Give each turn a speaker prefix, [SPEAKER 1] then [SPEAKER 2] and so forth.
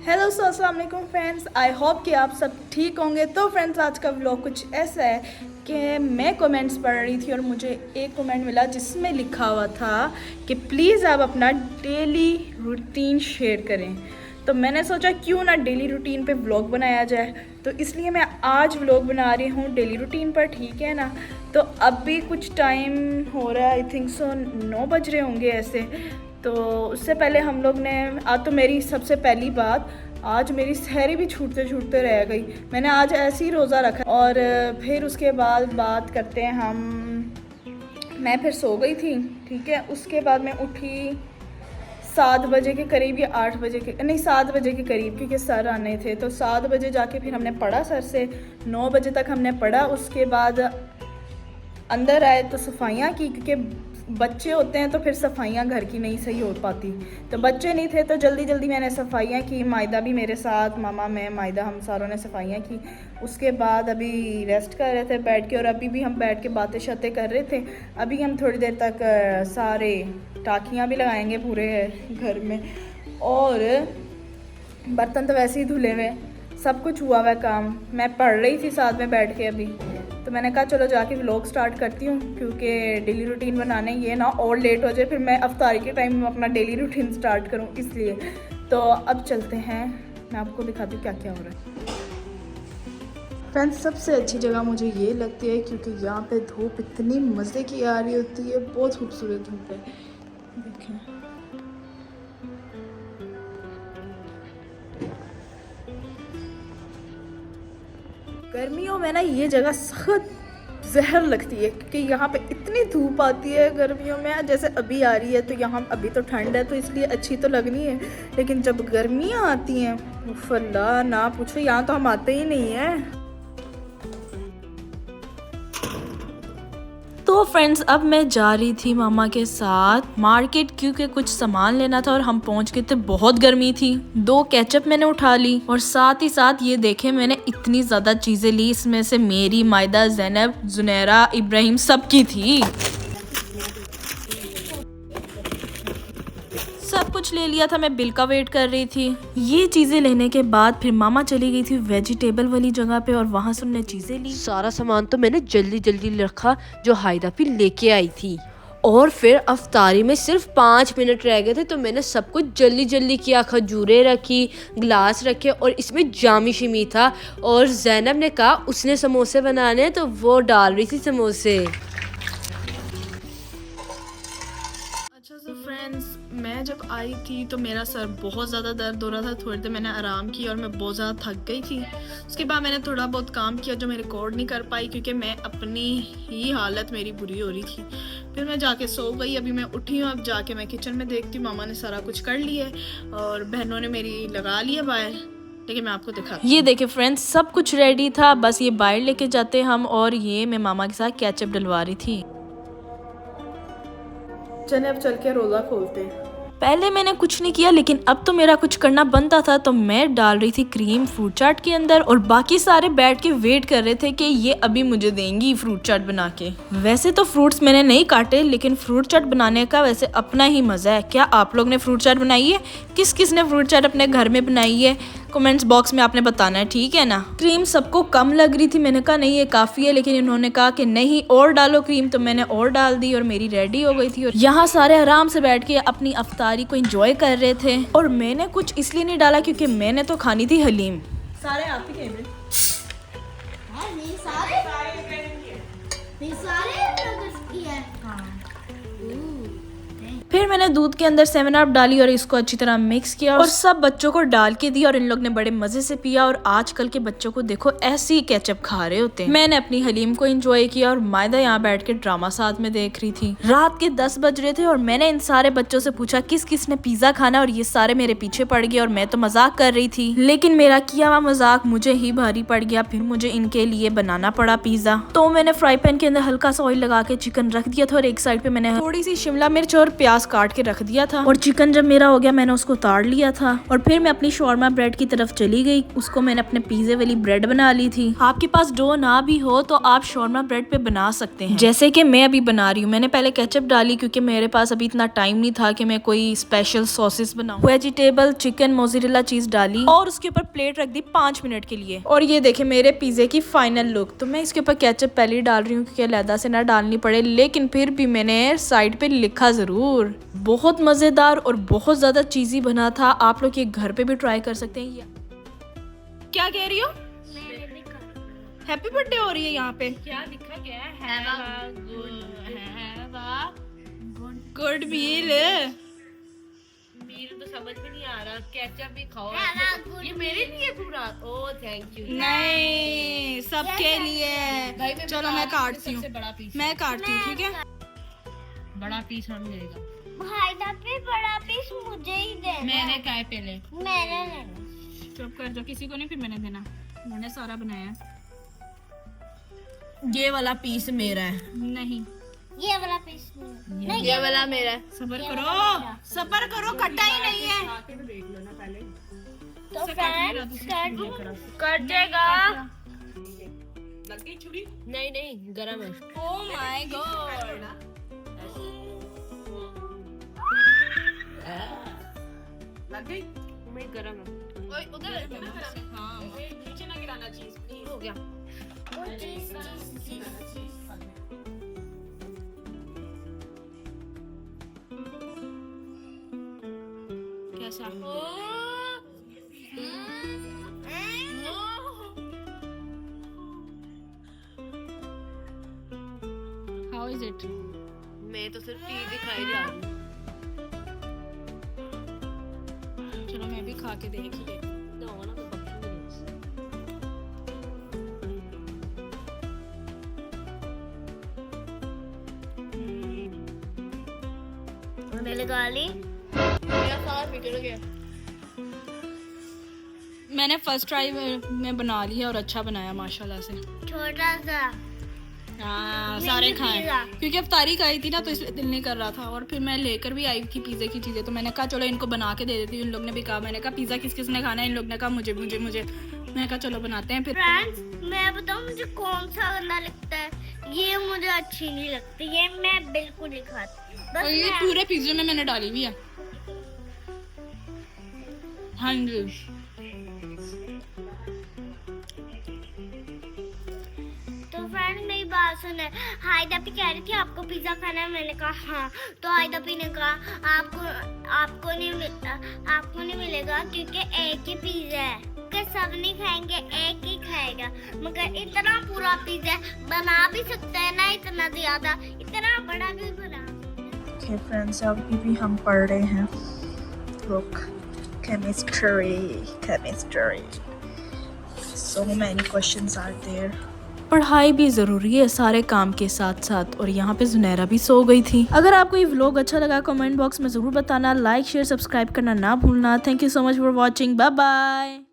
[SPEAKER 1] Hello सो अस्सलाम वालेकुम friends, I hope कि आप सब ठीक होंगे। तो फ्रेंड्स, आज का व्लॉग कुछ ऐसा है कि मैं कमेंट्स पढ़ रही थी और मुझे एक कमेंट मिला जिसमें लिखा हुआ था कि प्लीज़ आप अपना डेली रूटीन शेयर करें। तो मैंने सोचा क्यों ना डेली रूटीन पे व्लॉग बनाया जाए, तो इसलिए मैं आज व्लॉग बना रही हूँ डेली रूटीन पर, ठीक है ना। तो अब भी कुछ टाइम हो रहा है, आई थिंक सो 9 बज रहे होंगे ऐसे। तो उससे पहले हम लोग ने आज तो मेरी सबसे पहली बात, आज मेरी सहरी भी छूटते छूटते रह गई। मैंने आज ऐसे ही रोज़ा रखा और फिर उसके बाद बात करते हैं हम। मैं फिर सो गई थी, ठीक है। उसके बाद मैं उठी 7 बजे के करीब या 8 बजे के, नहीं 7 बजे के करीब, क्योंकि सर आने थे। तो 7 बजे जाके फिर हमने पढ़ा सर से, 9 बजे तक हमने पढ़ा। उसके बाद अंदर आए तो सफाइयाँ की, क्योंकि बच्चे होते हैं तो फिर सफाइयाँ घर की नहीं सही हो पाती। तो बच्चे नहीं थे तो जल्दी जल्दी मैंने सफाइयाँ की। मायदा भी मेरे साथ, मामा, मैं, मायदा, हम सारों ने सफाइयाँ की। उसके बाद अभी रेस्ट कर रहे थे बैठ के, और अभी भी हम बैठ के बातें शातें कर रहे थे। अभी हम थोड़ी देर तक सारे टाकियाँ भी लगाएंगे पूरे घर में, और बर्तन तो वैसे ही धुले हुए, सब कुछ हुआ हुआ काम। मैं पढ़ रही थी साथ में बैठ के अभी, तो मैंने कहा चलो जाके व्लॉग स्टार्ट करती हूँ, क्योंकि डेली रूटीन बनाने ये ना और लेट हो जाए, फिर मैं अफ्तारी के टाइम में अपना डेली रूटीन स्टार्ट करूँ, इसलिए। तो अब चलते हैं, मैं आपको दिखाती हूँ क्या क्या हो रहा है। फ्रेंड्स, सबसे अच्छी जगह मुझे ये लगती है क्योंकि यहाँ पे धूप इतनी मज़े की आ रही होती है, बहुत खूबसूरत धूप है, देखें। गर्मियों में ना ये जगह सख्त जहर लगती है, क्योंकि यहाँ पे इतनी धूप आती है गर्मियों में। जैसे अभी आ रही है तो यहाँ अभी तो ठंड है तो इसलिए अच्छी तो लगनी है, लेकिन जब गर्मियाँ आती हैं फल्ला ना पूछो, यहाँ तो हम आते ही नहीं हैं। तो फ्रेंड्स, अब मैं जा रही थी मामा के साथ मार्केट, क्योंकि कुछ सामान लेना था और हम पहुंच गए थे। बहुत गर्मी थी। 2 केचप मैंने उठा ली, और साथ ही साथ ये देखे मैंने इतनी ज्यादा चीजें ली। इसमें से मेरी, मायदा, ज़ैनब, जुनैरा, इब्राहिम सबकी थी। सब कुछ ले लिया था, मैं बिल का वेट कर रही थी। ये चीजें लेने के बाद फिर मामा चली गई थी वेजिटेबल वाली जगह पे, और वहां से हमने चीजें ली।
[SPEAKER 2] सारा सामान तो मैंने जल्दी जल्दी रखा जो हायदा फिर लेके आई थी, और फिर अफ्तारी में सिर्फ 5 मिनट रह गए थे तो मैंने सब कुछ जल्दी जल्दी किया। खजूरें रखी, ग्लास रखे, और इसमें जामी शिमी था। और ज़ैनब ने कहा उसने समोसे बनाने, तो वो डाल रही थी समोसे।
[SPEAKER 1] अच्छा सो फ्रेंड्स, मैं जब आई थी तो मेरा सर बहुत ज़्यादा दर्द हो रहा था। थोड़ी देर मैंने आराम किया और मैं बहुत ज़्यादा थक गई थी। उसके बाद मैंने थोड़ा बहुत काम किया जो मैं रिकॉर्ड नहीं कर पाई, क्योंकि मैं अपनी ही हालत मेरी बुरी हो रही थी। फिर मैं जाके सो गई। अभी मैं उठी हूँ, अब जाके मैं किचन में देखती हूँ मामा ने सारा कुछ कर लिया है और बहनों ने मेरी लगा लिया बाहर, लेकिन मैं आपको दिखा।
[SPEAKER 2] ये देखिए फ्रेंड्स, सब कुछ रेडी था, बस ये बाहर लेके जाते हम। और ये मैं मामा के साथ केचप डलवा रही थी।
[SPEAKER 1] चले अब चल के रोज़ा खोलते हैं।
[SPEAKER 2] पहले मैंने कुछ नहीं किया, लेकिन अब तो मेरा कुछ करना बनता था, तो मैं डाल रही थी क्रीम फ्रूट चाट के अंदर, और बाकी सारे बैठ के वेट कर रहे थे कि ये अभी मुझे देंगी फ्रूट चाट बना के। वैसे तो फ्रूट्स मैंने नहीं काटे, लेकिन फ्रूट चाट बनाने का वैसे अपना ही मजा है। क्या आप लोग ने फ्रूट चाट बनाई है? किस किस ने फ्रूट चाट अपने घर में बनाई है? कमेंट्स बॉक्स में आपने बताना है, ठीक है ना। क्रीम सबको कम लग रही थी, मैंने कहा नहीं ये काफ़ी है, लेकिन इन्होंने कहा कि नहीं और डालो क्रीम, तो मैंने और डाल दी और मेरी रेडी हो गई थी। और यहाँ सारे आराम से बैठ के अपनी अफ्तारी को एंजॉय कर रहे थे, और मैंने कुछ इसलिए नहीं डाला क्योंकि मैंने तो खानी थी हलीम।
[SPEAKER 1] सारे आप ही गए
[SPEAKER 2] फिर मैंने दूध के अंदर 7 अप डाली और इसको अच्छी तरह मिक्स किया और सब बच्चों को डाल के दिया, और इन लोग ने बड़े मजे से पिया। और आजकल के बच्चों को देखो ऐसे ही केचप खा रहे होते हैं। मैंने अपनी हलीम को एंजॉय किया, और मायदा यहाँ बैठ के ड्रामा साथ में देख रही थी। रात के 10 बज रहे थे और मैंने इन सारे बच्चों से पूछा किस किस ने पिज्जा खाना, और ये सारे मेरे पीछे पड़ गए। और मैं तो मजाक कर रही थी, लेकिन मेरा किया हुआ मजाक मुझे ही भारी पड़ गया। फिर मुझे इनके लिए बनाना पड़ा पिज्जा। तो मैंने फ्राई पैन के अंदर हल्का सा ऑयल लगा के चिकन रख दिया था, और एक साइड पे मैंने थोड़ी सी शिमला मिर्च और प्याज पास काट के रख दिया था और चिकन जब मेरा हो गया मैंने उसको उतार लिया था और फिर मैं अपनी शॉर्मा ब्रेड की तरफ चली गई। उसको मैंने अपने पिज्जे वाली ब्रेड बना ली थी। आपके पास डो ना भी हो तो आप शॉर्मा ब्रेड पे बना सकते हैं, जैसे कि मैं अभी बना रही हूँ। मैंने पहले केचप डाली क्योंकि मेरे पास अभी इतना टाइम नहीं था कि मैं कोई स्पेशल सॉसेस बनाऊं। वेजिटेबल, चिकन, मोज़रेला चीज डाली और उसके ऊपर प्लेट रख दी 5 मिनट के लिए। और ये देखे मेरे पिज्जे की फाइनल लुक। तो मैं इसके ऊपर केचप पहले ही डाल रही हूँ क्योंकि अलहदा से ना डालनी पड़े, लेकिन फिर भी मैंने साइड पे लिखा जरूर। बहुत मजेदार और बहुत ज्यादा चीजी बना था। आप लोग ये घर पे भी ट्राई कर सकते हैं। क्या कह रही हो? हैप्पी बर्थडे हो रही है यहाँ पे। क्या लिखा गया है? Good meal.
[SPEAKER 3] मील तो समझ में नहीं आ रहा। केचप भी खाओ। ये मेरे लिए पूरा। Oh thank you.
[SPEAKER 2] नहीं, सबके लिए। चलो मैं काटती हूँ। मैं काटती हूँ, ठीक है?
[SPEAKER 3] बड़ा पीस हम लेगा।
[SPEAKER 4] भाई पे बड़ा पीस मुझे ही देना।
[SPEAKER 3] मैंने क्या है पहले?
[SPEAKER 4] मैंने लेना।
[SPEAKER 2] चुप कर जाओ, किसी को नहीं फिर मैंने देना। मैंने सारा बनाया।
[SPEAKER 3] ये वाला पीस मेरा है।
[SPEAKER 2] नहीं,
[SPEAKER 4] ये वाला पीस नहीं।
[SPEAKER 3] ये वाला मेरा है।
[SPEAKER 2] सबर करो, सबर करो, खट्टा ही नहीं है।
[SPEAKER 4] तो फ्रेंड्स
[SPEAKER 3] कट जाएगा। लग गई छुरी? नहीं नहीं, गरम है।
[SPEAKER 2] Oh my God.
[SPEAKER 3] लग गई? मैं गरम है। ओए उधर है ना गरम।
[SPEAKER 2] हाँ, नीचे ना गिराना चीज प्लीज।
[SPEAKER 3] हो गया।
[SPEAKER 2] कैसा? How is it?
[SPEAKER 3] मैं तो सिर्फ टीवी खाई जा रही हूँ।
[SPEAKER 2] चलो मैं भी खा के देख ही लेती हूँ।
[SPEAKER 3] दो ना तो
[SPEAKER 4] मैंने लगा ली।
[SPEAKER 3] मेरा सारा बिगड़ गया।
[SPEAKER 2] मैंने फर्स्ट ट्राई में बना लिया और अच्छा बनाया माशाल्लाह से।
[SPEAKER 4] छोटा सा।
[SPEAKER 2] हाँ, सारे खाए क्योंकि अब तारीख आई थी ना तो इसलिए दिल नहीं कर रहा था। और फिर मैं लेकर भी आई थी पिज्जे की चीजें, तो मैंने कहा चलो इनको बना के दे देती हूँ। इन लोग ने भी कहा, मैंने कहा पिज्जा किस किस ने खाना है? इन लोग ने कहा मुझे मुझे मुझे। मैं कहा चलो बनाते हैं फिर।
[SPEAKER 4] फ्रेंड्स मैं बताऊँ मुझे कौन सा गंदा लगता है? ये मुझे अच्छी नहीं लगती, ये मैं बिल्कुल नहीं खाती। बस
[SPEAKER 2] और ये
[SPEAKER 4] मैं-
[SPEAKER 2] पूरे पिज्जे में मैंने डाली हुई है। हाँ जी।
[SPEAKER 4] तो फ्रेंड मेरी बात सुने। हायदा भी कह रही थी आपको पिज्जा खाना है, मैंने कहा हाँ। तो हायदा भी ने कहा आपको नहीं मिलेगा क्योंकि एक ही पिज्जा है, कि सब नहीं खाएंगे, एक ही खाएगा। मगर इतना पूरा पिज्जा बना भी सकते हैं ना, इतना ज्यादा, इतना बड़ा भी बना।
[SPEAKER 1] Okay friends, अभी भी हम पढ़ रहे हैं। Look, chemistry. So many questions are there. पढ़ाई भी ज़रूरी है सारे काम के साथ साथ। और यहाँ पे जुनैरा भी सो गई थी। अगर आपको ये व्लॉग अच्छा लगा कमेंट बॉक्स में ज़रूर बताना। लाइक शेयर सब्सक्राइब करना ना भूलना। Thank you so much for watching. Bye bye.